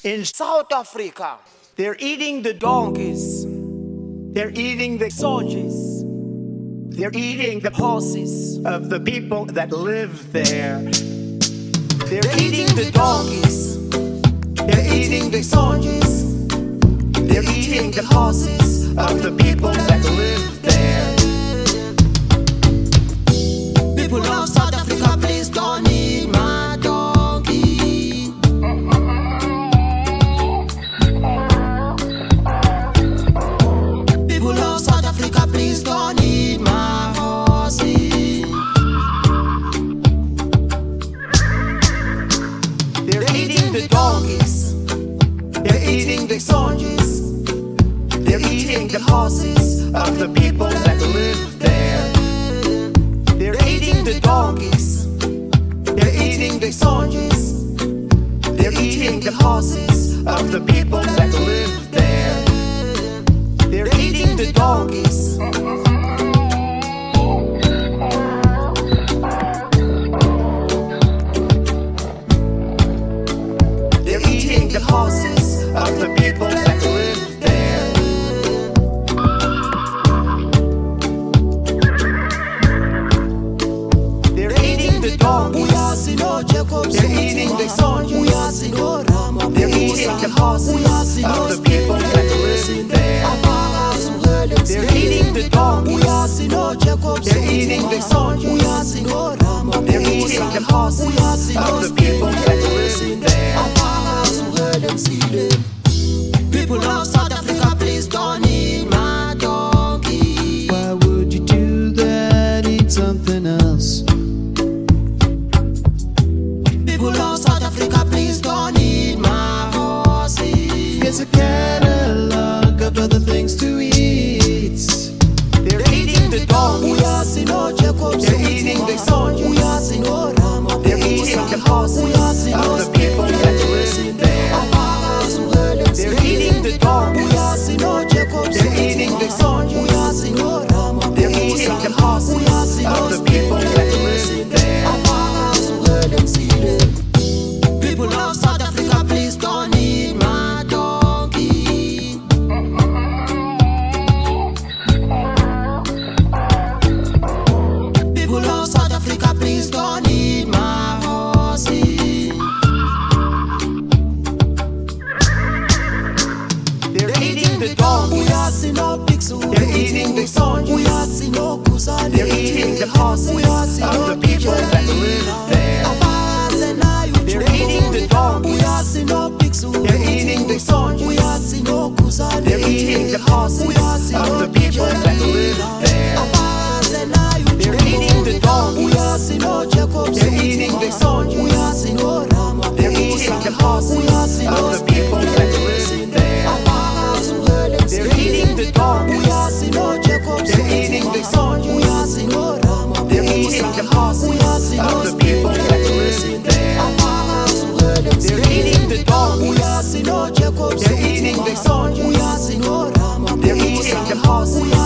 In South Africa, they're eating the donkeys, they're eating the soldiers, they're eating the horses of the people that live there. They're eating the donkeys, they're eating the soldiers, they're eating the horses of the people that live there. People of South Africa, please don't eat my donkey. People of South Africa, please don't eat my horses. They're eating the donkeys, they're eating the soldiers, they're eating the horses of the people that live there. They're eating the donkeys, they're eating the soldiers, they're eating the horses of the people that live there. They're eating the donkeys. They're eating the horses of the people that live there. They're eating the donkeys, they're eating the soldiers, they're eating the horses of the people that live there. They're eating the donkeys, they're eating the soldiers, they're eating the horses of the people that live there. People of South Africa, please don't eat my donkey. Why would you do that? Eat something else. People of South Africa, please don't eat my horses. Here's a catalog of other things to eat. They're eating the donkeys, they're eating the soldiers, they're eating the horses of the people that live there. They're eating the donkeys, they're eating the soldiers, they're eating the horses of the people that live there. People of South Africa, please don't eat my donkey. People of South Africa, please don't eat my horses. They're eating the donkeys, they're eating the soldiers, they're eating the horses of the people that live there. They're eating the donkeys, they're eating the soldiers, they're eating the horses of the people that live there. They're eating the donkeys, they're eating the soldiers, they're eating the horses of the people that live there. They're eating the donkeys, they're eating the soldiers, they're eating the horses of the people that live there. They're eating the donkeys, they're eating the soldiers, they're eating the horses